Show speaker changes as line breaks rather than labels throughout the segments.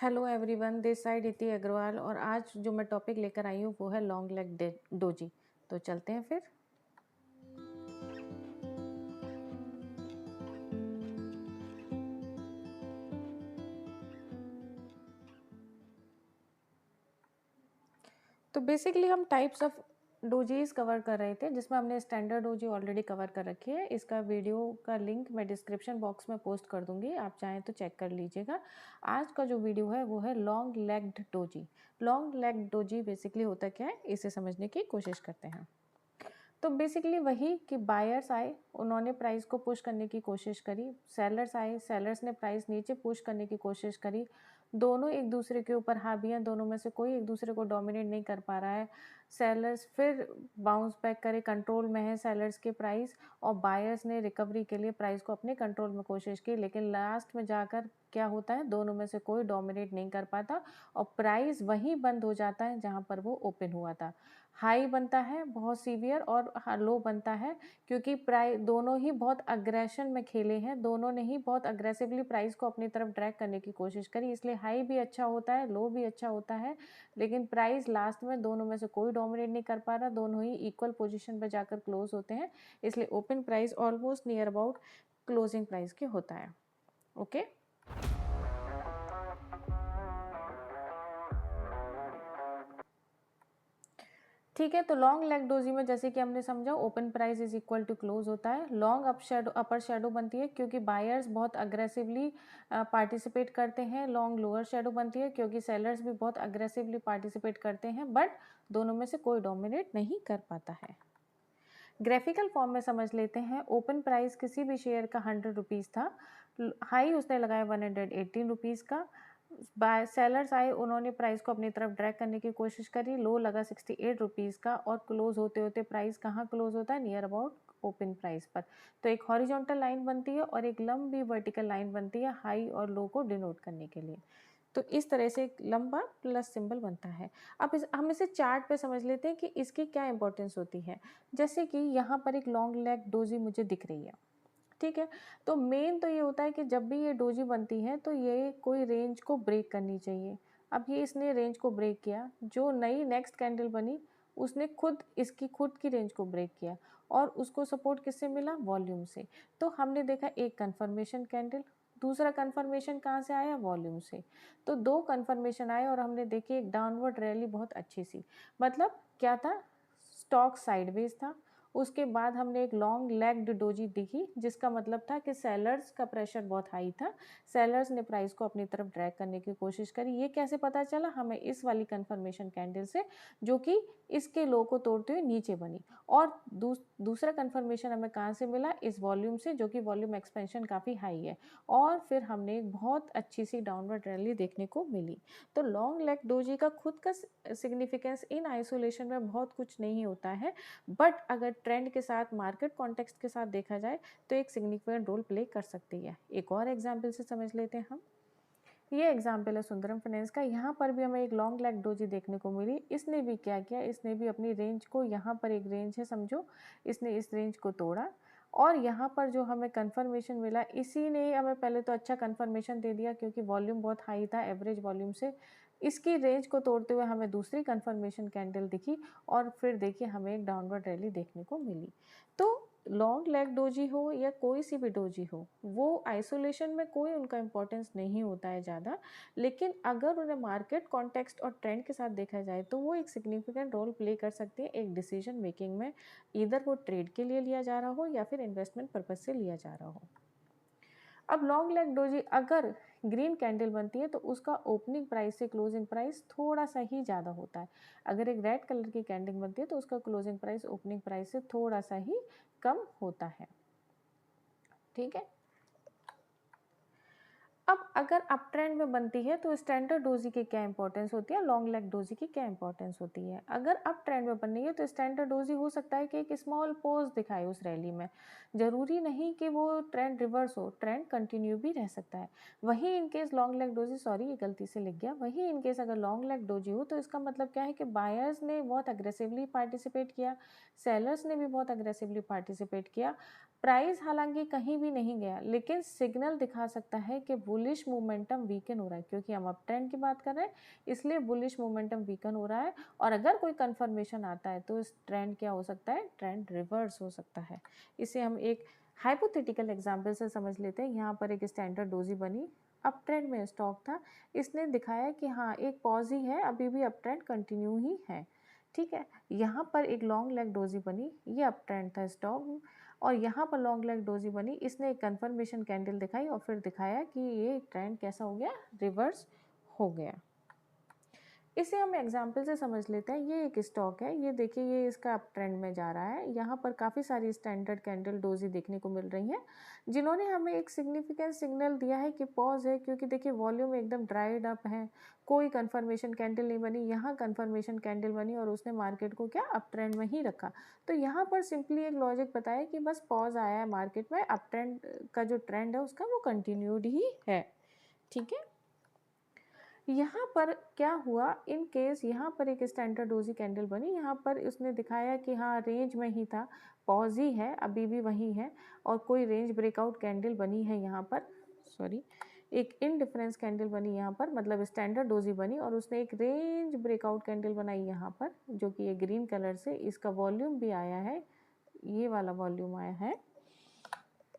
Hello everyone, this side इति अग्रवाल और आज जो मैं टॉपिक लेकर आई हूँ वो है लॉन्ग लेग डोजी। तो चलते हैं फिर। तो बेसिकली हम टाइप्स ऑफ डोजीज कवर कर रहे थे, जिसमें हमने स्टैंडर्ड डोजी ऑलरेडी कवर कर रखी है। इसका वीडियो का लिंक मैं डिस्क्रिप्शन बॉक्स में पोस्ट कर दूंगी, आप चाहें तो चेक कर लीजिएगा। आज का जो वीडियो है वो है long legged doji. Long leg doji basically होता क्या है, इसे समझने की कोशिश करते हैं। तो बेसिकली वही कि बायर्स आए, उन्होंने प्राइस को पुश करने की कोशिश करी, सेलर्स आए, सेलर्स ने प्राइस नीचे पुश करने की कोशिश करी। दोनों एक दूसरे के ऊपर हावी हैं, दोनों में से कोई एक दूसरे को डोमिनेट नहीं कर पा रहा है। सेलर्स फिर बाउंस बैक करे, कंट्रोल में है सेलर्स के प्राइस, और बायर्स ने रिकवरी के लिए प्राइस को अपने कंट्रोल में कोशिश की, लेकिन लास्ट में जाकर क्या होता है, दोनों में से कोई डोमिनेट नहीं कर पाता और प्राइस वहीं बंद हो जाता है जहां पर वो ओपन हुआ था। हाई बनता है बहुत सीवियर और लो बनता है, क्योंकि प्राइस दोनों ही बहुत अग्रेशन में खेले हैं, दोनों ने ही बहुत अग्रेसिवली प्राइस को अपनी तरफ ड्रैग करने की कोशिश करी, इसलिए हाई भी अच्छा होता है, लो भी अच्छा होता है। लेकिन प्राइस लास्ट में दोनों में से कोई डोमिनेट नहीं कर पा रहा, दोनों ही इक्वल पोजीशन पर जाकर क्लोज होते हैं, इसलिए open price almost near about closing price के होता है। ओके। ठीक है, तो लॉन्ग लेग डोजी में जैसे कि हमने समझा, open price is equal to close होता है। लॉन्ग अपर शेडो बनती है क्योंकि बायर्स बहुत अग्रेसिवली पार्टिसिपेट करते हैं। लॉन्ग लोअर शेडो बनती है क्योंकि सेलर्स भी बहुत अग्रेसिवली पार्टिसिपेट करते हैं, बट दोनों में से कोई डोमिनेट नहीं कर पाता है। ग्राफिकल फॉर्म में समझ लेते हैं। ओपन प्राइस किसी भी शेयर का 100 रुपीज़ था, हाई उसने लगाया 118 रुपीज़ का। बाय सेलर्स आए, उन्होंने प्राइस को अपनी तरफ ड्रैग करने की कोशिश करी, लो लगा 68 रुपीज़ का, और क्लोज होते होते प्राइस कहाँ क्लोज होता है, नियर अबाउट ओपन प्राइस पर। तो एक हॉरिजॉन्टल लाइन बनती है और एक लंबी वर्टिकल लाइन बनती है हाई और लो को डिनोट करने के लिए। तो इस तरह से एक लंबा प्लस सिंबल बनता है। अब हम इसे चार्ट पे समझ लेते हैं कि इसकी क्या इंपॉर्टेंस होती है। जैसे कि यहाँ पर एक लॉन्ग लेग डोजी मुझे दिख रही है, ठीक है। तो मेन तो ये होता है कि जब भी ये डोजी बनती है तो ये कोई रेंज को ब्रेक करनी चाहिए। अब ये इसने रेंज को ब्रेक किया, जो नई नेक्स्ट कैंडल बनी उसने खुद इसकी खुद की रेंज को ब्रेक किया, और उसको सपोर्ट किससे मिला, वॉल्यूम से। तो हमने देखा एक कंफर्मेशन कैंडल, दूसरा कंफर्मेशन कहाँ से आया, वॉल्यूम से। तो दो कंफर्मेशन आए और हमने देखी एक डाउनवर्ड रैली बहुत अच्छी सी। मतलब क्या था, स्टॉक साइडवेज था। उसके बाद हमने एक लॉन्ग लेग्ड डोजी दिखी, जिसका मतलब था कि सेलर्स का प्रेशर बहुत हाई था, सेलर्स ने प्राइस को अपनी तरफ ड्रैग करने की कोशिश करी। ये कैसे पता चला हमें, इस वाली कंफर्मेशन कैंडल से, जो कि इसके लो को तोड़ते हुए नीचे बनी। और दूसरा कंफर्मेशन हमें कहाँ से मिला, इस वॉल्यूम से, जो कि वॉल्यूम एक्सपेंशन काफ़ी हाई है। और फिर हमने एक बहुत अच्छी सी डाउनवर्ड रैली देखने को मिली। तो लॉन्ग लेग डोजी का खुद का सिग्निफिकेंस इन आइसोलेशन में बहुत कुछ नहीं होता है, बट अगर ट्रेंड के साथ, मार्केट कॉन्टेक्स्ट के साथ देखा जाए तो एक सिग्निफिकेंट रोल प्ले कर सकती है। एक और एग्जाम्पल से समझ लेते हैं हम। ये एग्जाम्पल है सुंदरम फाइनेंस का। यहाँ पर भी हमें एक लॉन्ग लेग डोजी देखने को मिली। इसने भी क्या किया, इसने भी अपनी रेंज को, यहाँ पर एक रेंज है समझो, इसने इस रेंज को तोड़ा, और यहाँ पर जो हमें कंफर्मेशन मिला, इसी ने हमें पहले तो अच्छा कंफर्मेशन दे दिया क्योंकि वॉल्यूम बहुत हाई था एवरेज वॉल्यूम से। इसकी रेंज को तोड़ते हुए हमें दूसरी कंफर्मेशन कैंडल दिखी, और फिर देखिए हमें एक डाउनवर्ड रैली देखने को मिली। तो लॉन्ग लेग डोजी हो या कोई सी भी डोजी हो, वो आइसोलेशन में कोई उनका इंपॉर्टेंस नहीं होता है ज़्यादा, लेकिन अगर उन्हें मार्केट कॉन्टेक्स्ट और ट्रेंड के साथ देखा जाए तो वो एक सिग्निफिकेंट रोल प्ले कर सकती है एक डिसीजन मेकिंग में, इधर वो ट्रेड के लिए लिया जा रहा हो या फिर इन्वेस्टमेंट पर्पज से लिया जा रहा हो। अब लॉन्ग लेग डोजी अगर ग्रीन कैंडल बनती है तो उसका ओपनिंग प्राइस से क्लोजिंग प्राइस थोड़ा सा ही ज़्यादा होता है। अगर एक रेड कलर की कैंडल बनती है तो उसका क्लोजिंग प्राइस ओपनिंग प्राइस से थोड़ा सा ही कम होता है, ठीक है। अब अगर अप ट्रेंड में बनती है तो स्टैंडर्ड डोजी की क्या इंपॉर्टेंस होती है, लॉन्ग लेग डोजी की क्या इंपॉर्टेंस होती है। अगर अप ट्रेंड में बन रही है तो स्टैंडर्ड डोजी हो सकता है कि एक स्मॉल पोज दिखाए उस रैली में, जरूरी नहीं कि वो ट्रेंड रिवर्स हो, ट्रेंड कंटिन्यू भी रह सकता है। वही in case long leg doji, sorry ये गलती से लिख गया, वही इनकेस अगर लॉन्ग लेग डोजी हो तो इसका मतलब क्या है कि बायर्स ने बहुत अग्रेसिवली पार्टिसिपेट किया, सेलर्स ने भी बहुत अग्रेसिवली पार्टिसिपेट किया, प्राइस हालांकि कहीं भी नहीं गया, लेकिन सिग्नल दिखा सकता है कि बुलिश मोमेंटम वीकन हो रहा है, क्योंकि हम अप ट्रेंड की बात कर रहे हैं इसलिए बुलिश मोमेंटम वीकन हो रहा है। और अगर कोई कंफर्मेशन आता है तो इस ट्रेंड क्या हो सकता है, ट्रेंड रिवर्स हो सकता है। इसे हम एक हाइपोथेटिकल एग्जाम्पल से समझ लेते हैं। यहाँ पर एक स्टैंडर्ड डोजी बनी, अप ट्रेंड में स्टॉक था, इसने दिखाया कि हाँ एक पॉज ही है, अभी भी अप ट्रेंड कंटिन्यू ही है, ठीक है। यहाँ पर एक लॉन्ग लेग डोजी बनी, ये अप ट्रेंड था स्टॉक, और यहाँ पर लॉन्ग लेग डोजी बनी, इसने एक कंफर्मेशन कैंडल दिखाई और फिर दिखाया कि ये ट्रेंड कैसा हो गया, रिवर्स हो गया। इसे हम एग्जाम्पल से समझ लेते हैं। ये एक स्टॉक है, ये देखिए ये इसका अप ट्रेंड में जा रहा है। यहाँ पर काफ़ी सारी स्टैंडर्ड कैंडल डोजी देखने को मिल रही हैं, जिन्होंने हमें एक सिग्निफिकेंट सिग्नल दिया है कि पॉज है, क्योंकि देखिए वॉल्यूम एकदम ड्राइड अप है, कोई कंफर्मेशन कैंडल नहीं बनी। यहाँ कंफर्मेशन कैंडल बनी और उसने मार्केट को क्या, अप ट्रेंड में ही रखा। तो यहाँ पर सिंपली एक लॉजिक बताया कि बस पॉज आया है मार्केट में, अप ट्रेंड का जो ट्रेंड है उसका वो कंटिन्यूड ही है, ठीक है। यहाँ पर क्या हुआ, इन केस यहाँ पर एक स्टैंडर्ड डोजी कैंडल बनी, यहाँ पर उसने दिखाया कि हाँ रेंज में ही था, पॉज ही है, अभी भी वही है, और कोई रेंज ब्रेकआउट कैंडल बनी है यहाँ पर, सॉरी एक इनडिफरेंस कैंडल बनी यहाँ पर, मतलब स्टैंडर्ड डोजी बनी और उसने एक रेंज ब्रेकआउट कैंडल बनाई यहाँ पर, जो कि ये ग्रीन कलर से, इसका वॉल्यूम भी आया है, ये वाला वॉल्यूम आया है,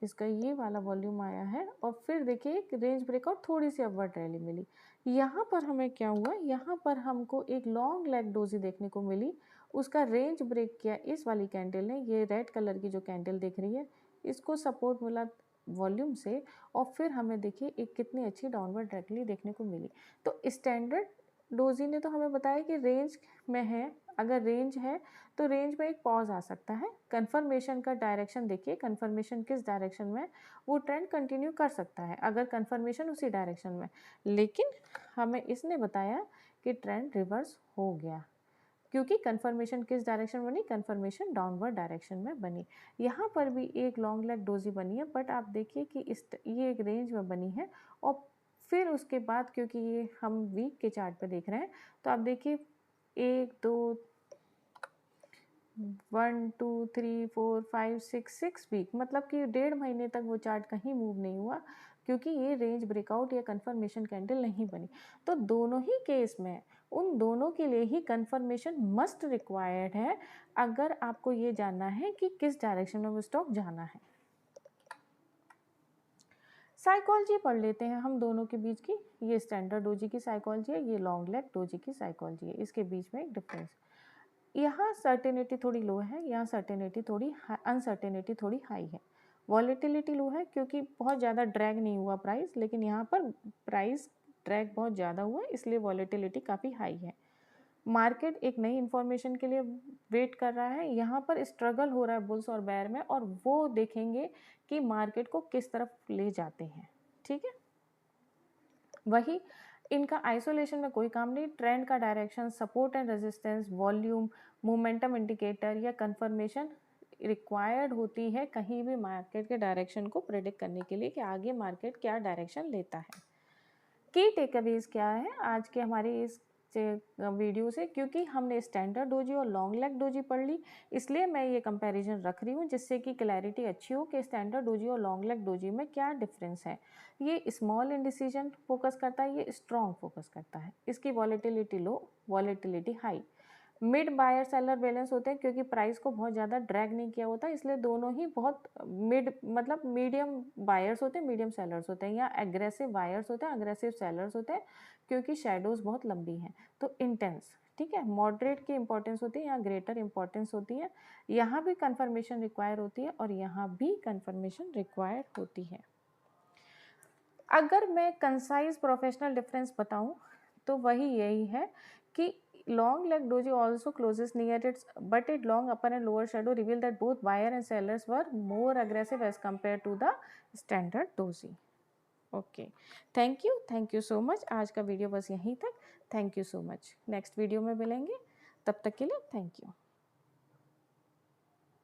इसका ये वाला वॉल्यूम आया है, और फिर देखिए एक रेंज ब्रेकआउट, थोड़ी सी अपवर्ड रैली मिली। यहाँ पर हमें क्या हुआ, यहाँ पर हमको एक लॉन्ग लेग डोजी देखने को मिली, उसका रेंज ब्रेक किया इस वाली कैंडल ने, ये रेड कलर की जो कैंडल दिख रही है, इसको सपोर्ट मिला वॉल्यूम से, और फिर हमें देखिए एक कितनी अच्छी डाउनवर्ड रैली देखने को मिली। तो स्टैंडर्ड डोजी ने तो हमें बताया कि रेंज में है, अगर रेंज है तो रेंज में एक पॉज आ सकता है। कंफर्मेशन का डायरेक्शन देखिए, कंफर्मेशन किस डायरेक्शन में, वो ट्रेंड कंटिन्यू कर सकता है अगर कंफर्मेशन उसी डायरेक्शन में, लेकिन हमें इसने बताया कि ट्रेंड रिवर्स हो गया, क्योंकि कंफर्मेशन किस डायरेक्शन बनी, कंफर्मेशन डाउनवर्ड डायरेक्शन में बनी। यहाँ पर भी एक लॉन्ग लेग डोजी बनी है, बट आप देखिए कि ये एक रेंज में बनी है, और फिर उसके बाद क्योंकि ये हम वीक के चार्ट पे देख रहे हैं, तो आप देखिए 1 2 1 2 3 4 5 6 वीक, मतलब कि 1.5 महीने तक वो चार्ट कहीं मूव नहीं हुआ, क्योंकि ये रेंज ब्रेकआउट या कंफर्मेशन कैंडल नहीं बनी। तो दोनों ही केस में उन दोनों के लिए ही कंफर्मेशन मस्ट रिक्वायर्ड है, अगर आपको ये जानना है कि किस डायरेक्शन में वो स्टॉक जाना है। साइकोलॉजी पढ़ लेते हैं हम दोनों के बीच की। ये स्टैंडर्ड डोजी की साइकोलॉजी है, ये लॉन्ग लेग डोजी की साइकोलॉजी है, इसके बीच में एक डिफरेंस। यहाँ सर्टेनिटी थोड़ी लो है, यहाँ सर्टेनिटी थोड़ी अनसर्टेनिटी थोड़ी हाई है। वॉलेटिलिटी लो है क्योंकि बहुत ज़्यादा ड्रैग नहीं हुआ प्राइस, लेकिन यहाँ पर प्राइस ड्रैग बहुत ज़्यादा हुआ, इसलिए वॉलेटिलिटी काफ़ी हाई है। मार्केट एक नई इन्फॉर्मेशन के लिए वेट कर रहा है, यहाँ पर स्ट्रगल हो रहा है बुल्स और बेयर में, और वो देखेंगे कि मार्केट को किस तरफ ले जाते हैं, ठीक है। वही इनका आइसोलेशन में कोई काम नहीं, ट्रेंड का direction, support and resistance, volume, momentum indicator या कंफर्मेशन रिक्वायर्ड होती है कहीं भी मार्केट के डायरेक्शन को प्रेडिक्ट करने के लिए कि आगे मार्केट क्या डायरेक्शन लेता है। की टेकअवेज क्या है आज के हमारे इस वीडियो से, क्योंकि हमने स्टैंडर्ड डोजी और लॉन्ग लेग डोजी पढ़ ली, इसलिए मैं ये कंपैरिजन रख रही हूँ जिससे कि क्लैरिटी अच्छी हो कि स्टैंडर्ड डोजी और लॉन्ग लेग डोजी में क्या डिफरेंस है। ये स्मॉल इंडिसीजन फोकस करता है, ये स्ट्रॉन्ग फोकस करता है, इसकी volatility low, volatility high. Mid buyer seller balance होते हैं क्योंकि प्राइस को बहुत ज़्यादा ड्रैग नहीं किया होता, इसलिए दोनों ही बहुत मिड मतलब मीडियम बायर्स होते हैं, मीडियम सेलर्स होते हैं, या एग्रेसिव बायर्स होते हैं, एग्रेसिव सेलर्स होते हैं, क्योंकि शेडोज़ बहुत लंबी हैं। तो इंटेंस, ठीक है, मॉडरेट की इंपॉर्टेंस होती है, यहाँ ग्रेटर इंपॉर्टेंस होती है, यहाँ भी कंफर्मेशन रिक्वायर होती है और यहाँ भी कंफर्मेशन रिक्वायर होती है। अगर मैं कंसाइज प्रोफेशनल डिफरेंस बताऊं तो वही यही है कि long leg doji also closes near its but its long upper and lower shadow reveal that both buyer and sellers were more aggressive as compared to the standard doji. Okay, thank you so much. आज का video बस यहीं तक। Thank you so much, next video में मिलेंगे, तब तक के लिए थैंक यू।